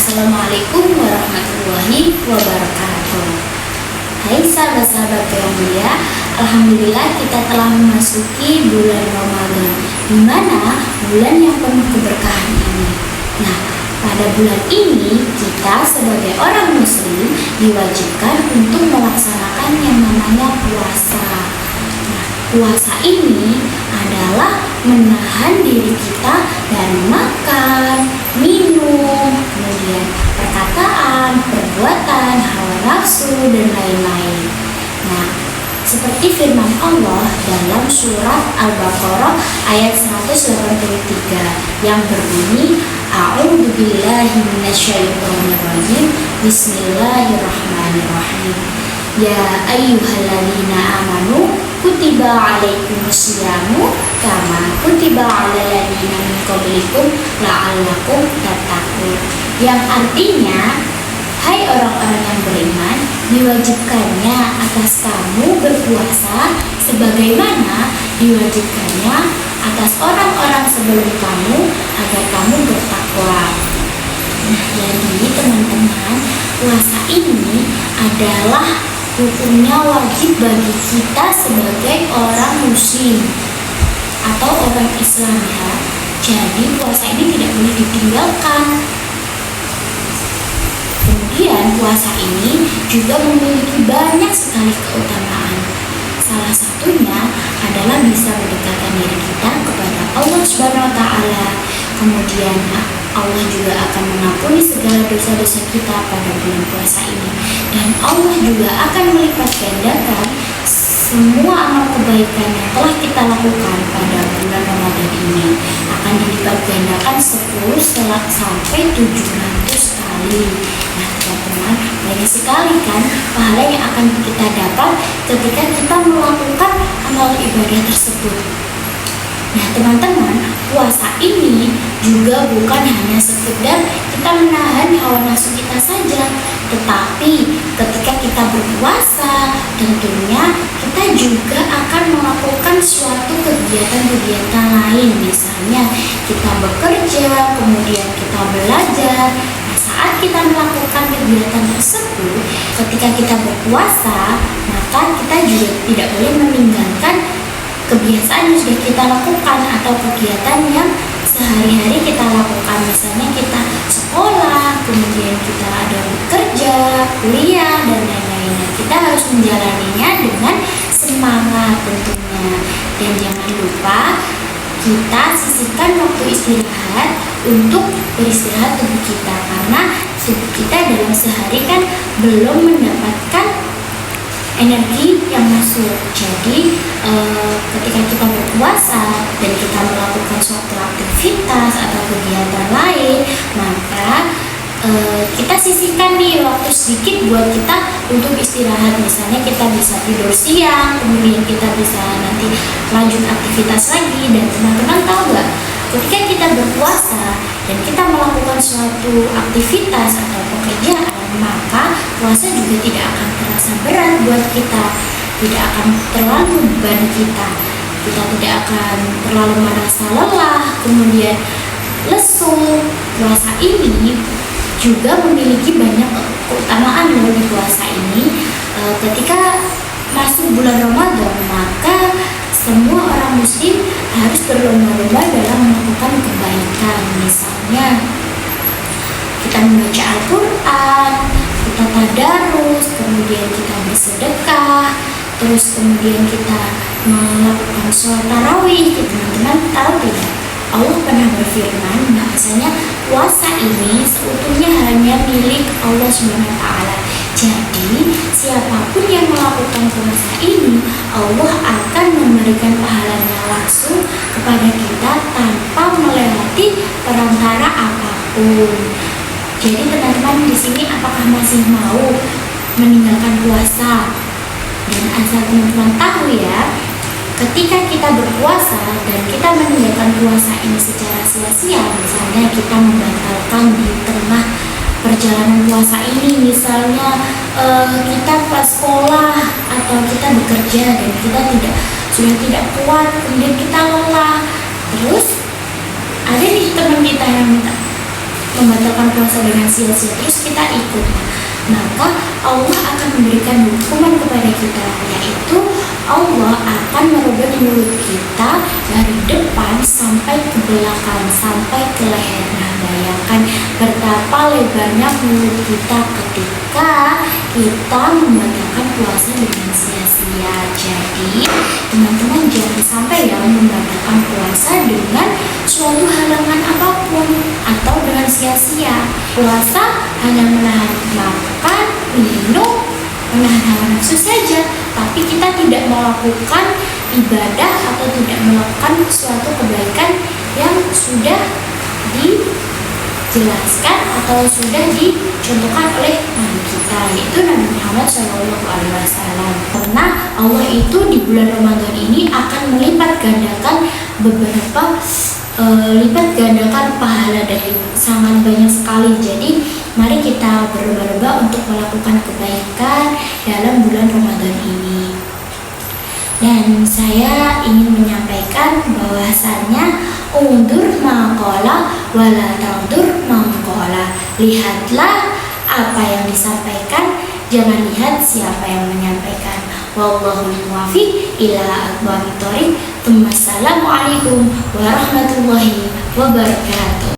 Assalamualaikum warahmatullahi wabarakatuh. Hai sahabat-sahabat yang mulia, alhamdulillah kita telah memasuki bulan Ramadan, di mana bulan yang penuh keberkahan ini. Nah, pada bulan ini kita sebagai orang muslim diwajibkan untuk melaksanakan yang namanya puasa. Nah, puasa ini adalah menahan diri kita dari makan, minum, kemudian perkataan, perbuatan, hawa nafsu, dan lain-lain. Nah, seperti firman Allah dalam surat Al-Baqarah ayat 183 yang berbunyi, A'udzubillahi minasyaitonirrajim, Bismillahirrahmanirrahim. Ya ayyuhalladzina amanu kutiba alaikumusyamu kama kutiba alal ladzina min qablikum la'allakum tattaqun. Yang artinya, hai orang-orang yang beriman, diwajibkannya atas kamu berpuasa sebagaimana diwajibkannya atas orang-orang sebelum kamu agar kamu bertakwa. Nah, jadi teman-teman, puasa ini adalah hukumnya wajib bagi kita sebagai orang muslim atau orang Islam ya. Jadi puasa ini tidak boleh ditinggalkan. Kemudian puasa ini juga memiliki banyak sekali keutamaan. Salah satunya adalah bisa mendekatkan diri kita kepada Allah Subhanahu wa taala. Kemudian Allah juga akan mengampuni segala dosa-dosa kita pada bulan puasa ini. Dan Allah juga akan melipat gandakan semua amal kebaikan yang telah kita lakukan pada bulan Ramadan ini. Akan dilipat gandakan 10 sampai 700 kali. Nah teman-teman, banyak sekali kan pahala yang akan kita dapat ketika kita melakukan amal ibadah tersebut. Nah teman-teman, puasa ini juga bukan hanya sekedar kita menahan hawa nafsu kita saja, tetapi ketika kita berpuasa tentunya kita juga akan melakukan suatu kegiatan-kegiatan lain. Misalnya kita bekerja, kemudian kita belajar. Nah, saat kita melakukan kegiatan tersebut, ketika kita berpuasa, maka kita juga tidak boleh meninggalkan kebiasaan yang sudah kita lakukan atau kegiatan yang sehari-hari kita lakukan. Misalnya kita sekolah, kemudian kita ada bekerja, kuliah, dan lain-lainnya. Kita harus menjalaninya dengan semangat tentunya. Dan jangan lupa kita sisihkan waktu istirahat untuk beristirahat tubuh kita, karena tubuh kita dalam sehari kan belum mendapatkan energi yang masuk. Jadi ketika kita berpuasa dan kita melakukan suatu aktivitas atau kegiatan lain, maka kita sisihkan nih waktu sedikit buat kita untuk istirahat. Misalnya kita bisa tidur siang, kemudian kita bisa nanti lanjut aktivitas lagi. Dan teman-teman tahu nggak, ketika kita berpuasa dan kita melakukan suatu aktivitas atau pekerjaan, maka puasa juga tidak akan terasa berat buat kita, tidak akan terlalu beban kita tidak akan terlalu merasa lelah, kemudian lesu. Puasa ini juga memiliki banyak keutamaan dari puasa ini. Ketika masuk bulan Ramadan, maka semua orang muslim harus berlomba-lomba dalam melakukan kebaikan. Misalnya kita membaca Al-Quran, kita tadarus, kemudian kita bersedekah, terus kemudian kita melakukan sholat tarawih. Teman-teman tahu tidak? Allah pernah berfirman bahwasanya puasa ini seutuhnya hanya milik Allah Subhanahu wa taala. Jadi siapapun yang melakukan puasa ini, Allah akan memberikan pahalanya langsung kepada kita tanpa melewati perantara apapun. Jadi teman-teman di sini apakah masih mau meninggalkan puasa? Dan asal teman-teman tahu ya, ketika kita berpuasa dan kita meninggalkan puasa ini secara sia-sia, misalnya kita membatalkan di tengah perjalanan puasa ini, misalnya kita pas sekolah atau kita bekerja dan kita sudah tidak kuat, kemudian kita lelah, terus ada nih teman kita yang minta, membatalkan puasa dengan sia-sia terus kita ikut, maka Allah akan memberikan hukuman kepada kita, yaitu Allah akan merubah mulut kita dari depan sampai ke belakang, sampai ke leher. Nah, bayangkan betapa lebarnya mulut kita ketika kita membatalkan puasa dengan sia-sia. Jadi, teman-teman jangan sampai ya membatalkan puasa dengan suatu halangan apapun atau dengan sia-sia. Puasa hanya menahan makan, minum, menahan hawa nafsu saja, tapi kita tidak melakukan ibadah atau tidak melakukan suatu kebaikan yang sudah dijelaskan atau sudah dicontohkan oleh Nabi kita, yaitu Nabi Muhammad SAW. Karena Allah itu di bulan Ramadan ini akan melipat gandakan lipat gandakan pahala dari sangat banyak sekali. Jadi mari kita berlomba-lomba untuk melakukan kebaikan dalam bulan Ramadan ini. Dan saya ingin menyampaikan bahwasannya undur maqala wala tandur maqala. Lihatlah apa yang disampaikan, jangan lihat siapa yang menyampaikan. Wallahul muwaffiq ila aqwamit thoriq. Assalamualaikum warahmatullahi wabarakatuh.